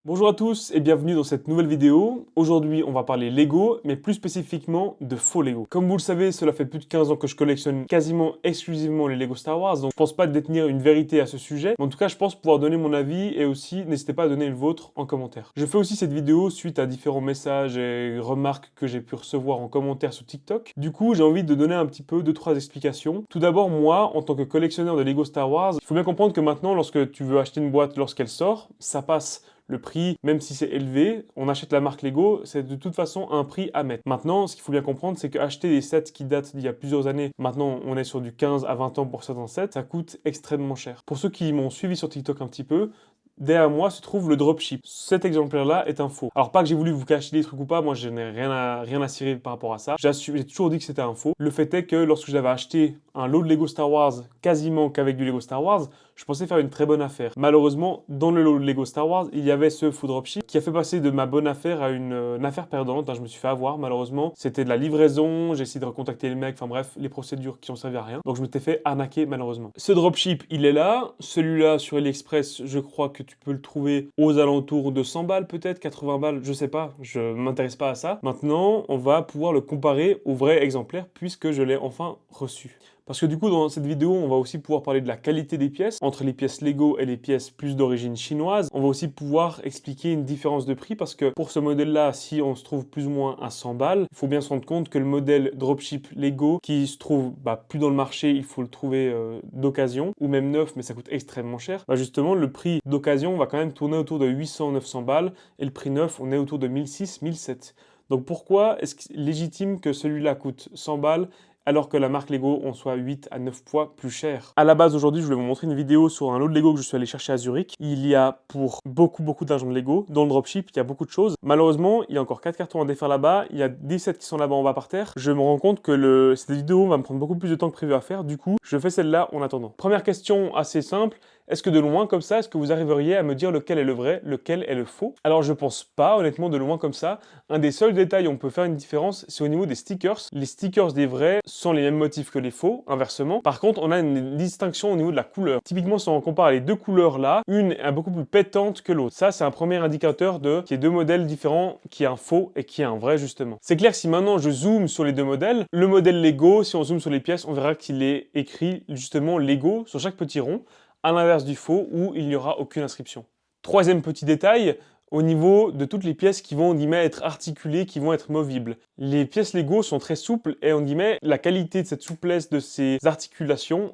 Bonjour à tous et bienvenue dans cette nouvelle vidéo. Aujourd'hui, on va parler Lego, mais plus spécifiquement de faux Lego. Comme vous le savez, cela fait plus de 15 ans que je collectionne quasiment exclusivement les Lego Star Wars, donc je pense pas détenir une vérité à ce sujet. Mais en tout cas, je pense pouvoir donner mon avis et aussi, n'hésitez pas à donner le vôtre en commentaire. Je fais aussi cette vidéo suite à différents messages et remarques que j'ai pu recevoir en commentaire sur TikTok. Du coup, j'ai envie de donner un petit peu 2-3 explications. Tout d'abord, moi, en tant que collectionneur de Lego Star Wars, il faut bien comprendre que maintenant, lorsque tu veux acheter une boîte lorsqu'elle sort, ça passe le prix, même si c'est élevé, on achète la marque Lego, c'est de toute façon un prix à mettre. Maintenant, ce qu'il faut bien comprendre, c'est qu'acheter des sets qui datent d'il y a plusieurs années, maintenant on est sur du 15 à 20 ans pour certains sets, ça coûte extrêmement cher. Pour ceux qui m'ont suivi sur TikTok un petit peu, derrière moi se trouve le dropship. Cet exemplaire-là est un faux. Alors pas que j'ai voulu vous cacher des trucs ou pas, moi je n'ai rien à cirer par rapport à ça. J'ai toujours dit que c'était un faux. Le fait est que lorsque j'avais acheté un lot de Lego Star Wars, quasiment qu'avec du Lego Star Wars, je pensais faire une très bonne affaire. Malheureusement, dans le lot de Lego Star Wars, il y avait ce faux dropship qui a fait passer de ma bonne affaire à une affaire perdante. Je me suis fait avoir malheureusement. C'était de la livraison, j'ai essayé de recontacter les mecs, enfin bref, les procédures qui ont servi à rien. Donc je m'étais fait arnaquer malheureusement. Ce dropship, il est là. Celui-là sur AliExpress, je crois que tu peux le trouver aux alentours de 100 balles peut-être, 80 balles, je sais pas, je m'intéresse pas à ça. Maintenant, on va pouvoir le comparer au vrai exemplaire puisque je l'ai enfin reçu. Parce que du coup, dans cette vidéo, on va aussi pouvoir parler de la qualité des pièces, entre les pièces Lego et les pièces plus d'origine chinoise. On va aussi pouvoir expliquer une différence de prix, parce que pour ce modèle-là, si on se trouve plus ou moins à 100 balles, il faut bien se rendre compte que le modèle dropship Lego, qui se trouve plus dans le marché, il faut le trouver d'occasion, ou même neuf, mais ça coûte extrêmement cher. Justement, le prix d'occasion va quand même tourner autour de 800-900 balles, et le prix neuf, on est autour de 1600-1700. Donc pourquoi est-ce légitime que celui-là coûte 100 balles alors que la marque Lego en soit 8 à 9 fois plus cher. À la base, aujourd'hui, je voulais vous montrer une vidéo sur un lot de Lego que je suis allé chercher à Zurich. Il y a pour beaucoup d'argent de Lego. Dans le dropship, il y a beaucoup de choses. Malheureusement, il y a encore 4 cartons à défaire là-bas. Il y a 17 qui sont là-bas en bas par terre. Je me rends compte que cette vidéo va me prendre beaucoup plus de temps que prévu à faire. Du coup, je fais celle-là en attendant. Première question assez simple. Est-ce que de loin comme ça, est-ce que vous arriveriez à me dire lequel est le vrai, lequel est le faux? Alors je pense pas, honnêtement, de loin comme ça. Un des seuls détails où on peut faire une différence, c'est au niveau des stickers. Les stickers des vrais sont les mêmes motifs que les faux, inversement. Par contre, on a une distinction au niveau de la couleur. Typiquement, si on compare les deux couleurs là, une est beaucoup plus pétante que l'autre. Ça, c'est un premier indicateur qu'il y ait deux modèles différents, qui est un faux et qui est un vrai, justement. C'est clair, si maintenant je zoome sur les deux modèles, le modèle Lego, si on zoome sur les pièces, on verra qu'il est écrit justement Lego sur chaque petit rond, à l'inverse du faux où il n'y aura aucune inscription. Troisième petit détail, au niveau de toutes les pièces qui vont, on guillemets, être articulées, qui vont être movibles. Les pièces Lego sont très souples et, on guillemets, la qualité de cette souplesse de ces articulations,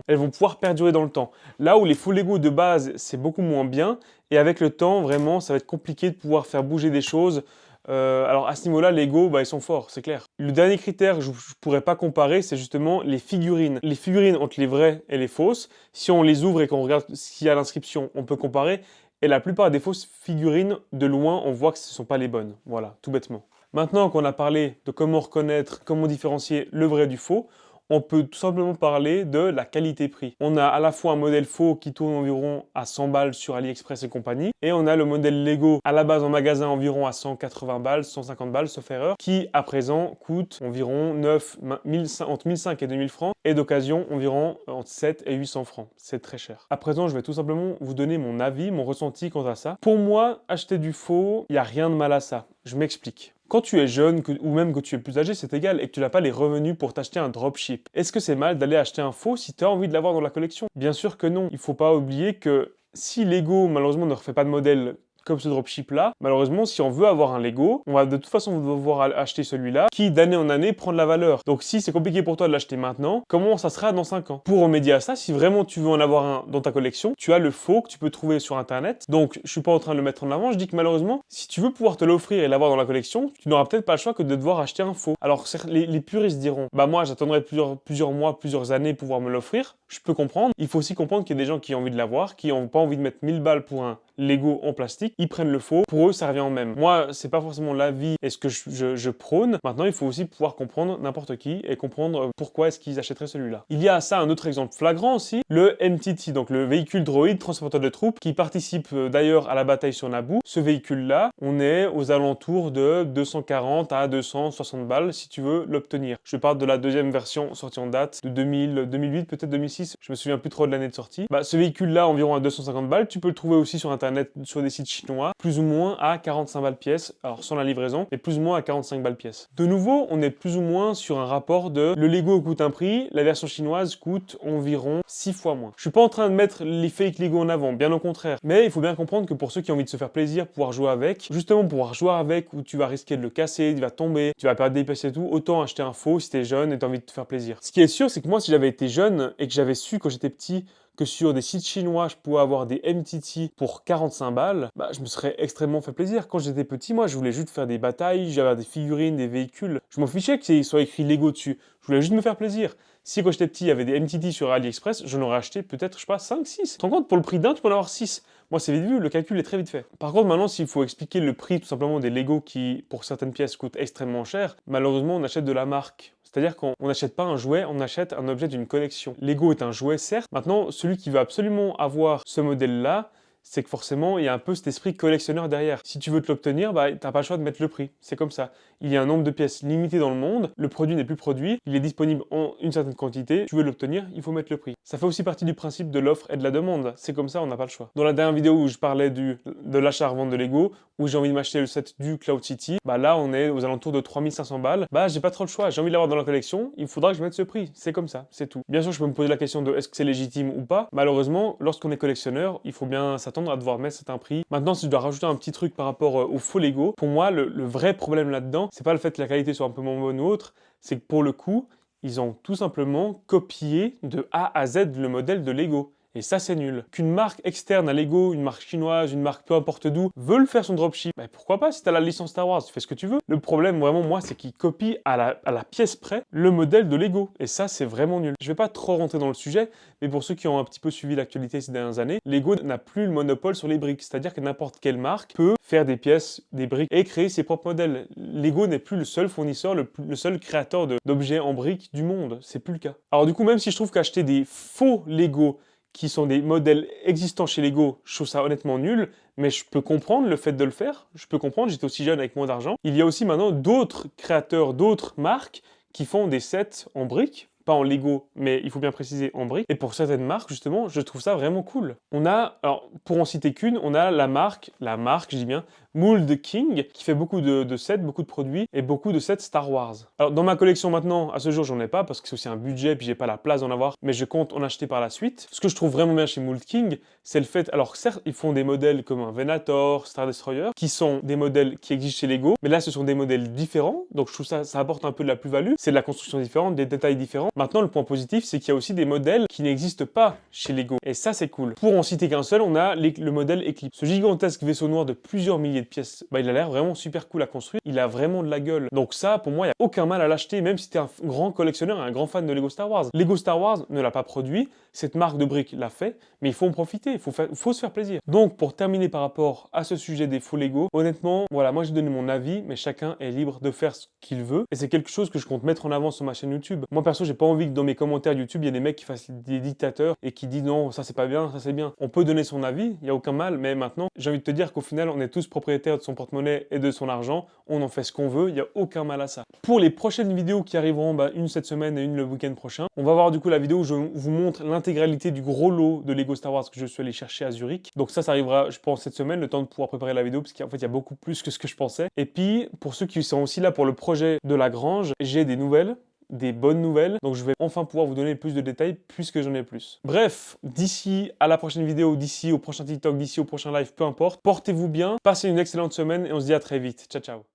elles vont pouvoir perdurer dans le temps. Là où les faux Lego de base, c'est beaucoup moins bien, et avec le temps, vraiment, ça va être compliqué de pouvoir faire bouger des choses. Alors à ce niveau-là, Lego, ils sont forts, c'est clair. Le dernier critère que je ne pourrais pas comparer, c'est justement les figurines. Les figurines entre les vraies et les fausses, si on les ouvre et qu'on regarde s'il y a l'inscription, on peut comparer. Et la plupart des fausses figurines, de loin, on voit que ce ne sont pas les bonnes. Voilà, tout bêtement. Maintenant qu'on a parlé de comment reconnaître, comment différencier le vrai du faux, on peut tout simplement parler de la qualité-prix. On a à la fois un modèle faux qui tourne environ à 100 balles sur AliExpress et compagnie, et on a le modèle Lego à la base en magasin environ à 180 balles, 150 balles, sauf erreur, qui à présent coûte environ entre 1005 et 2000 francs, et d'occasion environ entre 7 et 800 francs. C'est très cher. À présent, je vais tout simplement vous donner mon avis, mon ressenti quant à ça. Pour moi, acheter du faux, il n'y a rien de mal à ça. Je m'explique. Quand tu es jeune ou même que tu es plus âgé, c'est égal et que tu n'as pas les revenus pour t'acheter un dropship. Est-ce que c'est mal d'aller acheter un faux si tu as envie de l'avoir dans la collection? Bien sûr que non. Il ne faut pas oublier que si Lego, malheureusement, ne refait pas de modèle comme ce dropship là, malheureusement, si on veut avoir un Lego, on va de toute façon devoir acheter celui-là qui d'année en année prend de la valeur. Donc si c'est compliqué pour toi de l'acheter maintenant, comment ça sera dans 5 ans? Pour remédier à ça, si vraiment tu veux en avoir un dans ta collection, tu as le faux que tu peux trouver sur internet. Donc je suis pas en train de le mettre en avant, je dis que malheureusement, si tu veux pouvoir te l'offrir et l'avoir dans la collection, tu n'auras peut-être pas le choix que de devoir acheter un faux. Alors les puristes diront, moi j'attendrai plusieurs mois, plusieurs années pour pouvoir me l'offrir. Je peux comprendre. Il faut aussi comprendre qu'il y a des gens qui ont envie de l'avoir, qui n'ont pas envie de mettre 1000 balles pour un Lego en plastique, ils prennent le faux. Pour eux, ça revient au même. Moi, c'est pas forcément l'avis et ce que je prône. Maintenant, il faut aussi pouvoir comprendre n'importe qui et comprendre pourquoi est-ce qu'ils achèteraient celui-là. Il y a à ça un autre exemple flagrant aussi, le MTT, donc le véhicule droïde transporteur de troupes qui participe d'ailleurs à la bataille sur Naboo. Ce véhicule-là, on est aux alentours de 240 à 260 balles si tu veux l'obtenir. Je parle de la deuxième version sortie en date de 2008, peut-être 2006. Je me souviens plus trop de l'année de sortie. Ce véhicule-là, environ à 250 balles, tu peux le trouver aussi sur internet internet, sur des sites chinois, plus ou moins à 45 balles pièce, alors sans la livraison, mais plus ou moins à 45 balles pièce. De nouveau, on est plus ou moins sur un rapport de le Lego coûte un prix, la version chinoise coûte environ 6 fois moins. Je suis pas en train de mettre les fake Lego en avant, bien au contraire, mais il faut bien comprendre que pour ceux qui ont envie de se faire plaisir, pouvoir jouer avec, justement pouvoir jouer avec où tu vas risquer de le casser, il va tomber, tu vas perdre des pièces et tout, autant acheter un faux si t'es jeune et t'as envie de te faire plaisir. Ce qui est sûr, c'est que moi, si j'avais été jeune et que j'avais su quand j'étais petit que sur des sites chinois, je pouvais avoir des MTT pour 45 balles, bah, je me serais extrêmement fait plaisir. Quand j'étais petit, moi, je voulais juste faire des batailles, j'avais des figurines, des véhicules. Je m'en fichais qu'il soit écrit Lego dessus. Je voulais juste me faire plaisir. Si quand j'étais petit, il y avait des MTT sur AliExpress, j'en aurais acheté peut-être, je sais pas, 5, 6. Tu te rends compte, pour le prix d'un, tu peux en avoir 6. Moi, c'est vite vu, le calcul est très vite fait. Par contre, maintenant, s'il faut expliquer le prix tout simplement des Lego qui, pour certaines pièces, coûtent extrêmement cher, malheureusement, on achète de la marque. C'est-à-dire qu'on n'achète pas un jouet, on achète un objet d'une collection. Lego est un jouet, certes. Maintenant, celui qui veut absolument avoir ce modèle-là, c'est que forcément, il y a un peu cet esprit collectionneur derrière. Si tu veux te l'obtenir, bah, t'as pas le choix de mettre le prix. C'est comme ça. Il y a un nombre de pièces limité dans le monde, le produit n'est plus produit, il est disponible en une certaine quantité, tu veux l'obtenir, il faut mettre le prix. Ça fait aussi partie du principe de l'offre et de la demande. C'est comme ça, on n'a pas le choix. Dans la dernière vidéo où je parlais de l'achat-revente de Lego, où j'ai envie de m'acheter le set du Cloud City, bah là, on est aux alentours de 3500 balles. Bah, j'ai pas trop le choix. J'ai envie de l'avoir dans la collection, il faudra que je mette ce prix. C'est comme ça, c'est tout. Bien sûr, je peux me poser la question de est-ce que c'est légitime ou pas. Malheureusement, lorsqu'on est collectionneur, il faut bien s'attendre à devoir mettre certains prix. Maintenant, si je dois rajouter un petit truc par rapport au faux Lego, pour moi, le vrai problème là-dedans, c'est pas le fait que la qualité soit un peu moins bonne ou autre, c'est que pour le coup, ils ont tout simplement copié de A à Z le modèle de Lego. Et ça, c'est nul. Qu'une marque externe à Lego, une marque chinoise, une marque peu importe d'où, veut le faire son dropship, bah pourquoi pas si t'as la licence Star Wars, tu fais ce que tu veux. Le problème, vraiment, moi, c'est qu'ils copient à la pièce près le modèle de Lego. Et ça, c'est vraiment nul. Je vais pas trop rentrer dans le sujet, mais pour ceux qui ont un petit peu suivi l'actualité ces dernières années, Lego n'a plus le monopole sur les briques. C'est-à-dire que n'importe quelle marque peut faire des pièces, des briques et créer ses propres modèles. Lego n'est plus le seul fournisseur, le seul créateur d'objets en briques du monde. C'est plus le cas. Alors du coup, même si je trouve qu'acheter des faux Lego qui sont des modèles existants chez Lego, je trouve ça honnêtement nul, mais je peux comprendre le fait de le faire, je peux comprendre, j'étais aussi jeune avec moins d'argent. Il y a aussi maintenant d'autres créateurs, d'autres marques qui font des sets en briques, pas en Lego, mais il faut bien préciser en briques. Et pour certaines marques, justement, je trouve ça vraiment cool. On a, alors pour en citer qu'une, on a la marque, je dis bien, Mold King, qui fait beaucoup de sets, beaucoup de produits et beaucoup de sets Star Wars. Alors dans ma collection maintenant, à ce jour, j'en ai pas parce que c'est aussi un budget puis j'ai pas la place d'en avoir, mais je compte en acheter par la suite. Ce que je trouve vraiment bien chez Mold King, c'est le fait, alors certes, ils font des modèles comme un Venator, Star Destroyer, qui sont des modèles qui existent chez Lego, mais là ce sont des modèles différents, donc je trouve ça apporte un peu de la plus-value, c'est de la construction différente, des détails différents. Maintenant, le point positif, c'est qu'il y a aussi des modèles qui n'existent pas chez Lego, et ça c'est cool. Pour en citer qu'un seul, on a le modèle Eclipse. Ce gigantesque vaisseau noir de plusieurs milliers de pièces, bah, il a l'air vraiment super cool à construire, il a vraiment de la gueule. Donc ça, pour moi, il n'y a aucun mal à l'acheter, même si tu es un grand collectionneur et un grand fan de Lego Star Wars. Lego Star Wars ne l'a pas produit, cette marque de briques l'a fait, mais il faut en profiter, il faut se faire plaisir. Donc, pour terminer par rapport à ce sujet des faux Lego, honnêtement, voilà, moi j'ai donné mon avis, mais chacun est libre de faire ce qu'il veut, et c'est quelque chose que je compte mettre en avant sur ma chaîne YouTube. Moi, perso, j'ai pas envie que dans mes commentaires YouTube, il y ait des mecs qui fassent des dictateurs et qui disent non, ça c'est pas bien, ça c'est bien. On peut donner son avis, il n'y a aucun mal, mais maintenant, j'ai envie de te dire qu'au final, on est tous propriétaires de son porte-monnaie et de son argent, on en fait ce qu'on veut, il n'y a aucun mal à ça. Pour les prochaines vidéos qui arriveront, bah, une cette semaine et une le week-end prochain, on va voir du coup la vidéo où je vous montre l'intégralité du gros lot de Lego Star Wars que je suis allé chercher à Zurich. Donc ça arrivera, je pense, cette semaine, le temps de pouvoir préparer la vidéo, parce qu'en fait, il y a beaucoup plus que ce que je pensais. Et puis, pour ceux qui sont aussi là pour le projet de la grange, j'ai des nouvelles, des bonnes nouvelles, donc je vais enfin pouvoir vous donner plus de détails puisque j'en ai plus. Bref, d'ici à la prochaine vidéo, d'ici au prochain TikTok, d'ici au prochain live, peu importe, portez-vous bien, passez une excellente semaine et on se dit à très vite. Ciao, ciao.